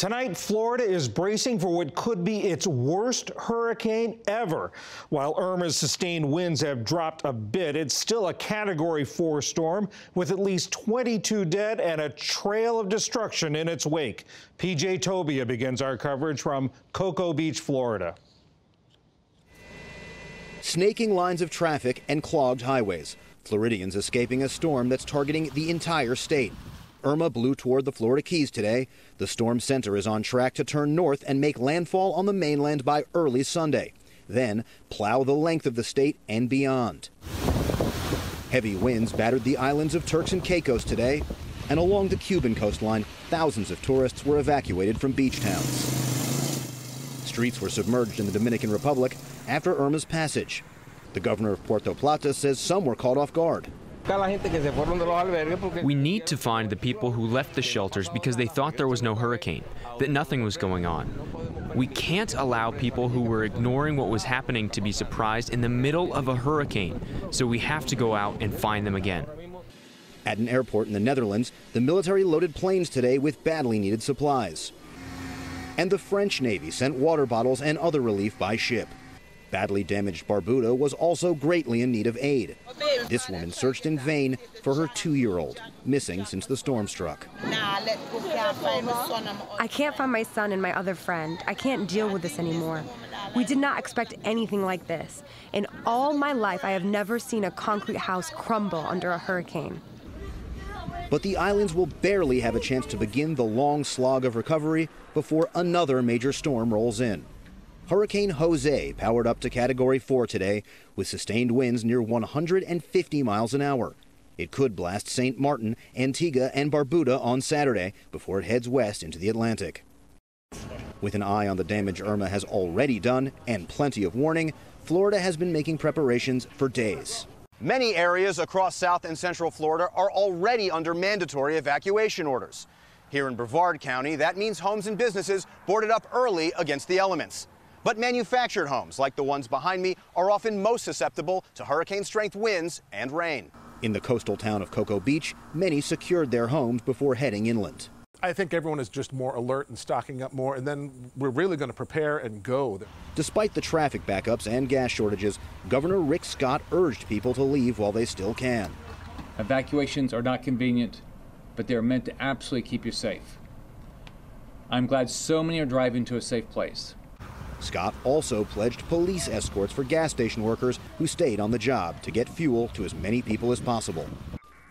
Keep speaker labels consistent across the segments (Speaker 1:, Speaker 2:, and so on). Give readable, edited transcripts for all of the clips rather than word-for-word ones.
Speaker 1: Tonight, Florida is bracing for what could be its worst hurricane ever. While Irma's sustained winds have dropped a bit, it's still a Category 4 storm with at least 22 dead and a trail of destruction in its wake. PJ Tobia begins our coverage from Cocoa Beach, Florida.
Speaker 2: Snaking lines of traffic and clogged highways. Floridians escaping a storm that's targeting the entire state. Irma blew toward the Florida Keys today. The storm center is on track to turn north and make landfall on the mainland by early Sunday. Then plow the length of the state and beyond. Heavy winds battered the islands of Turks and Caicos today. And along the Cuban coastline, thousands of tourists were evacuated from beach towns. Streets were submerged in the Dominican Republic after Irma's passage. The governor of Puerto Plata says some were caught off guard.
Speaker 3: We need to find the people who left the shelters because they thought there was no hurricane, that nothing was going on. We can't allow people who were ignoring what was happening to be surprised in the middle of a hurricane, so we have to go out and find them again.
Speaker 2: At an airport in the Netherlands, the military loaded planes today with badly needed supplies. And the French Navy sent water bottles and other relief by ship. Badly damaged Barbuda was also greatly in need of aid. This woman searched in vain for her 2-year-old, missing since the storm struck.
Speaker 4: I can't find my son and my other friend. I can't deal with this anymore. We did not expect anything like this. In all my life, I have never seen a concrete house crumble under a hurricane.
Speaker 2: But the islands will barely have a chance to begin the long slog of recovery before another major storm rolls in. Hurricane Jose powered up to Category 4 today with sustained winds near 150 miles an hour. It could blast St. Martin, Antigua, and Barbuda on Saturday before it heads west into the Atlantic. With an eye on the damage Irma has already done and plenty of warning, Florida has been making preparations for days.
Speaker 5: Many areas across South and Central Florida are already under mandatory evacuation orders. Here in Brevard County, that means homes and businesses boarded up early against the elements. But manufactured homes, like the ones behind me, are often most susceptible to hurricane-strength winds and rain.
Speaker 2: In the coastal town of Cocoa Beach, many secured their homes before heading inland.
Speaker 6: I think everyone is just more alert and stocking up more, and then we're really going to prepare and go.
Speaker 2: Despite the traffic backups and gas shortages, Governor Rick Scott urged people to leave while they still can.
Speaker 7: Evacuations are not convenient, but they're meant to absolutely keep you safe. I'm glad so many are driving to a safe place.
Speaker 2: Scott also pledged police escorts for gas station workers who stayed on the job to get fuel to as many people as possible.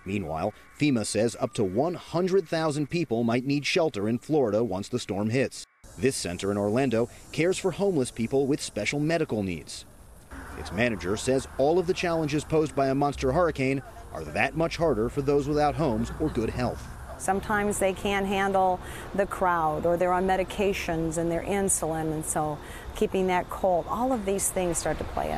Speaker 2: Meanwhile, FEMA says up to 100,000 people might need shelter in Florida once the storm hits. This center in Orlando cares for homeless people with special medical needs. Its manager says all of the challenges posed by a monster hurricane are that much harder for those without homes or good health.
Speaker 8: Sometimes they can't handle the crowd, or they're on medications and they're insulin, and so keeping that cold, all of these things start to play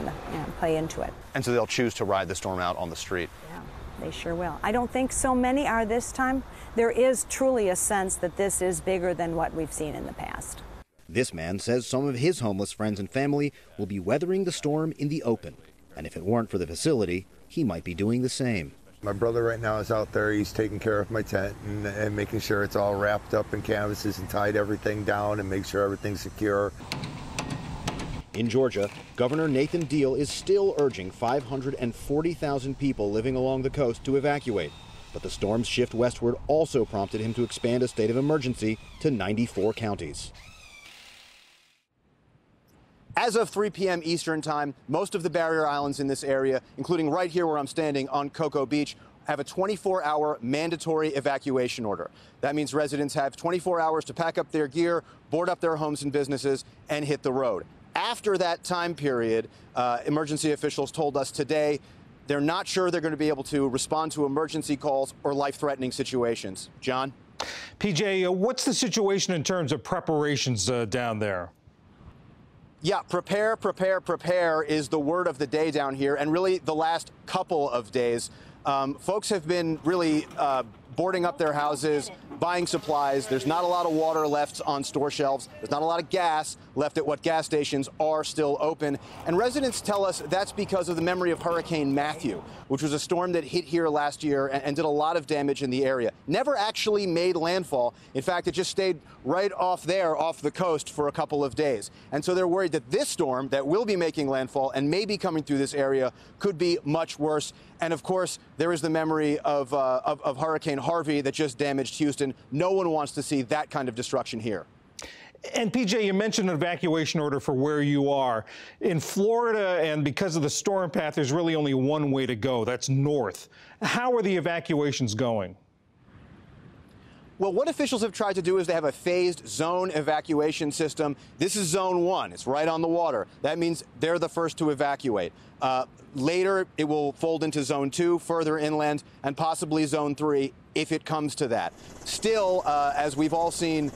Speaker 8: into it.
Speaker 5: And so they'll choose to ride the storm out on the street.
Speaker 8: Yeah, they sure will. I don't think so many are this time. There is truly a sense that this is bigger than what we've seen in the past.
Speaker 2: This man says some of his homeless friends and family will be weathering the storm in the open. And if it weren't for the facility, he might be doing the same.
Speaker 9: My brother right now is out there. He's taking care of my tent and making sure it's all wrapped up in canvases and tied everything down and make sure everything's secure.
Speaker 2: In Georgia, Governor Nathan Deal is still urging 540,000 people living along the coast to evacuate. But the storm's shift westward also prompted him to expand a state of emergency to 94 counties.
Speaker 5: As of 3 p.m. Eastern time, most of the barrier islands in this area, including right here where I'm standing on Cocoa Beach, have a 24-hour mandatory evacuation order. That means residents have 24 hours to pack up their gear, board up their homes and businesses, and hit the road. After that time period, emergency officials told us today they're not sure they're going to be able to respond to emergency calls or life-threatening situations. John?
Speaker 1: PJ, what's the situation in terms of preparations down there?
Speaker 5: Yeah, prepare, prepare, prepare is the word of the day down here, and really the last couple of days. Folks have been really boarding up their houses, buying supplies. There's not a lot of water left on store shelves. There's not a lot of gas left at what gas stations are still open. And residents tell us that's because of the memory of Hurricane Matthew, which was a storm that hit here last year and did a lot of damage in the area. Never actually made landfall. In fact, it just stayed right off there, off the coast for a couple of days. And so they're worried that this storm that will be making landfall and may be coming through this area could be much worse. And of course, there is the memory of Hurricane Harvey that just damaged Houston. No one wants to see that kind of destruction here.
Speaker 1: And PJ, you mentioned an evacuation order for where you are. In Florida, and because of the storm path, there's really only one way to go. That's north. How are the evacuations going?
Speaker 5: Well, what officials have tried to do is they have a phased zone evacuation system. This is zone 1. It's right on the water. That means they're the first to evacuate. Later, it will fold into zone 2, further inland, and possibly zone 3 if it comes to that. Still, as we've all seen,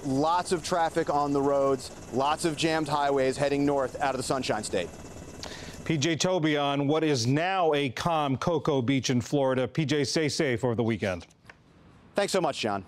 Speaker 5: lots of traffic on the roads, lots of jammed highways heading north out of the Sunshine State.
Speaker 1: PJ Toby on what is now a calm Cocoa Beach in Florida. PJ, stay safe over the weekend.
Speaker 5: Thanks so much, John.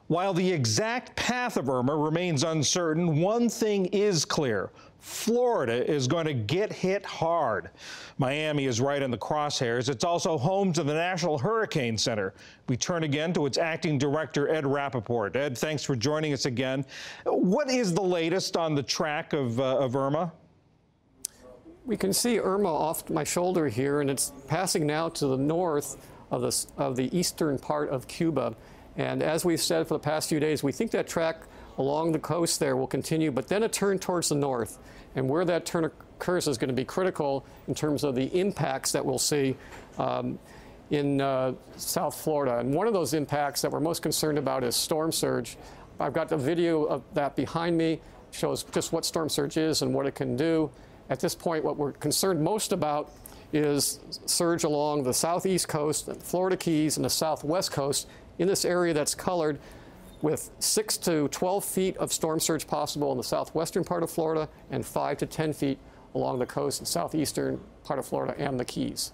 Speaker 1: While the exact path of Irma remains uncertain, one thing is clear. Florida is going to get hit hard. Miami is right in the crosshairs. It's also home to the National Hurricane Center. We turn again to its acting director, Ed Rappaport. Ed, thanks for joining us again. What is the latest on the track of Irma?
Speaker 10: We can see Irma off my shoulder here, and it's passing now to the north of the eastern part of Cuba. And as we've said for the past few days, we think that track along the coast there will continue, but then a turn towards the north. And where that turn occurs is going to be critical in terms of the impacts that we'll see in South Florida. And one of those impacts that we're most concerned about is storm surge. I've got the video of that behind me, shows just what storm surge is and what it can do. At this point, what we're concerned most about is surge along the southeast coast, the Florida Keys, and the southwest coast in this area that's colored with 6 to 12 feet of storm surge possible in the southwestern part of Florida and 5 to 10 feet along the coast and southeastern part of Florida and the Keys.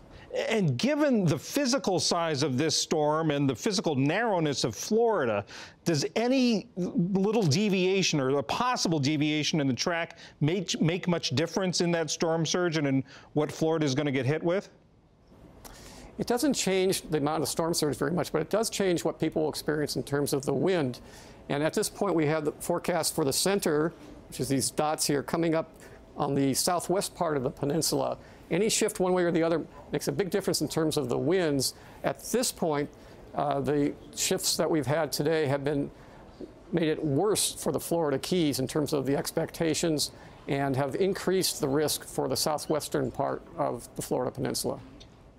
Speaker 1: And given the physical size of this storm and the physical narrowness of Florida, does any little deviation or a possible deviation in the track make much difference in that storm surge and in what Florida is going to get hit with?
Speaker 10: It doesn't change the amount of storm surge very much, but it does change what people will experience in terms of the wind. And at this point, we have the forecast for the center, which is these dots here, coming up on the southwest part of the peninsula. Any shift one way or the other makes a big difference in terms of the winds. At this point, the shifts that we've had today have made it worse for the Florida Keys in terms of the expectations and have increased the risk for the southwestern part of the Florida Peninsula.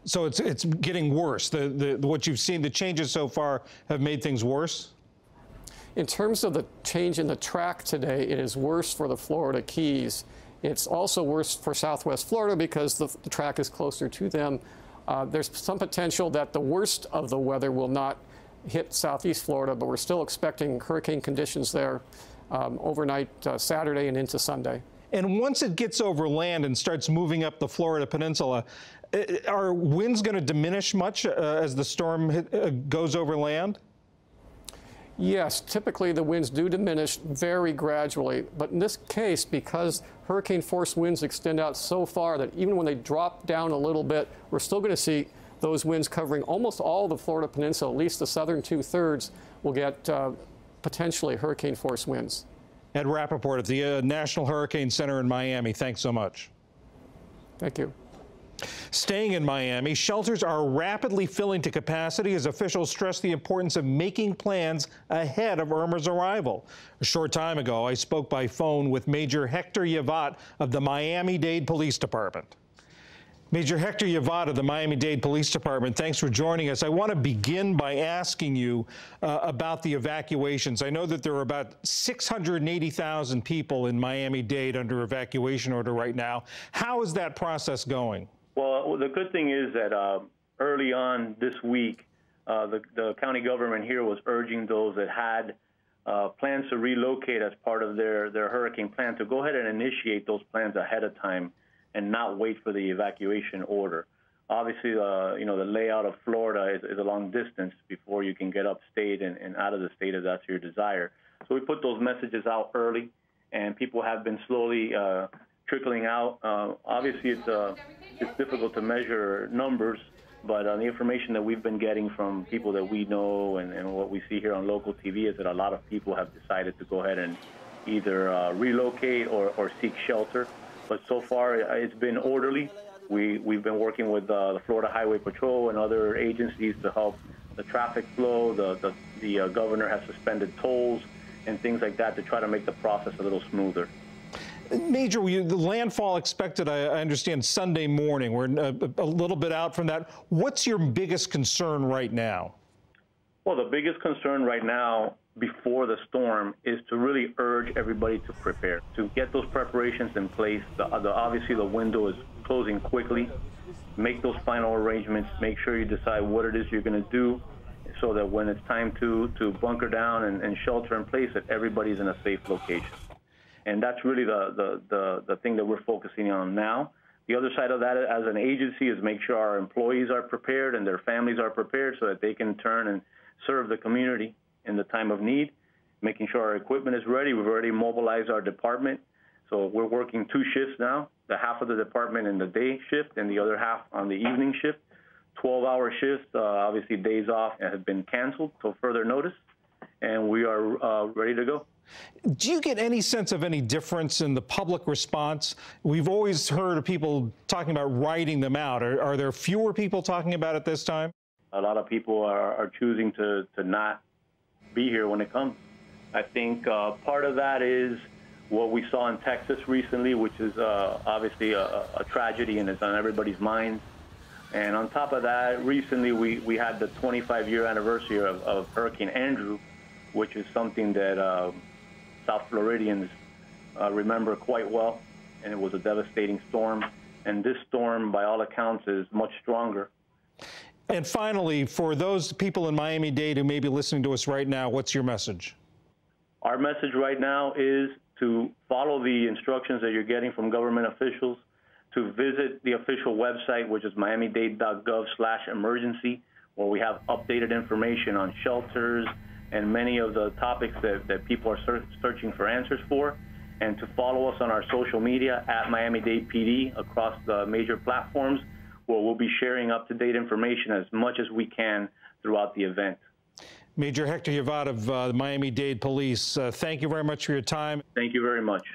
Speaker 1: So it's getting worse. What you've seen, the changes so far have made things worse?
Speaker 10: In terms of the change in the track today, it is worse for the Florida Keys. It's also worse for Southwest Florida because the track is closer to them. There's some potential that the worst of the weather will not hit Southeast Florida, but we're still expecting hurricane conditions there overnight Saturday and into Sunday.
Speaker 1: And once it gets over land and starts moving up the Florida Peninsula, are winds going to diminish much as the storm goes over land?
Speaker 10: Yes, typically the winds do diminish very gradually, but in this case, because hurricane force winds extend out so far that even when they drop down a little bit, we're still going to see those winds covering almost all the Florida Peninsula. At least the southern 2/3 will get potentially hurricane force winds.
Speaker 1: Ed Rappaport at the National Hurricane Center in Miami, thanks so much.
Speaker 10: Thank you.
Speaker 1: Staying in Miami, shelters are rapidly filling to capacity as officials stress the importance of making plans ahead of Irma's arrival. A short time ago, I spoke by phone with Major Hector Yavat of the Miami-Dade Police Department. Major Hector Yavat of the Miami-Dade Police Department, thanks for joining us. I want to begin by asking you about the evacuations. I know that there are about 680,000 people in Miami-Dade under evacuation order right now. How is that process going?
Speaker 11: Well, the good thing is that early on this week, the county government here was urging those that had plans to relocate as part of their hurricane plan to go ahead and initiate those plans ahead of time and not wait for the evacuation order. Obviously, the layout of Florida is a long distance before you can get upstate and out of the state if that's your desire. So we put those messages out early, and people have been slowly trickling out. Obviously, it's difficult to measure numbers, but the information that we've been getting from people that we know and what we see here on local TV is that a lot of people have decided to go ahead and either relocate or seek shelter. But so far, it's been orderly. We've been working with the Florida Highway Patrol and other agencies to help the traffic flow. The governor has suspended tolls and things like that to try to make the process a little smoother.
Speaker 1: Major, the landfall expected, I understand, Sunday morning. We're a little bit out from that. What's your biggest concern right now?
Speaker 11: Well, the biggest concern right now before the storm is to really urge everybody to prepare, to get those preparations in place. Obviously, the window is closing quickly. Make those final arrangements. Make sure you decide what it is you're going to do so that when it's time to bunker down and shelter in place, that everybody's in a safe location. And that's really the thing that we're focusing on now. The other side of that as an agency is make sure our employees are prepared and their families are prepared so that they can turn and serve the community in the time of need, making sure our equipment is ready. We've already mobilized our department. So we're working 2 shifts now, the half of the department in the day shift and the other half on the evening shift. 12-hour shifts, obviously days off have been canceled till further notice, and we are ready to go.
Speaker 1: Do you get any sense of any difference in the public response? We've always heard of people talking about writing them out. Are there fewer people talking about it this time?
Speaker 11: A lot of people are choosing to not be here when it comes. I think part of that is what we saw in Texas recently, which is obviously a tragedy and it's on everybody's minds. And on top of that, recently we had the 25-year anniversary of Hurricane Andrew, which is something that South Floridians remember quite well, and it was a devastating storm. And this storm, by all accounts, is much stronger.
Speaker 1: And finally, for those people in Miami-Dade who may be listening to us right now, what's your message?
Speaker 11: Our message right now is to follow the instructions that you're getting from government officials, to visit the official website, which is miamidade.gov/emergency, where we have updated information on shelters and many of the topics that people are searching for answers for, and to follow us on our social media at Miami-Dade PD across the major platforms, where we'll be sharing up-to-date information as much as we can throughout the event.
Speaker 1: Major Hector Yavad of the Miami-Dade Police, thank you very much for your time.
Speaker 11: Thank you very much.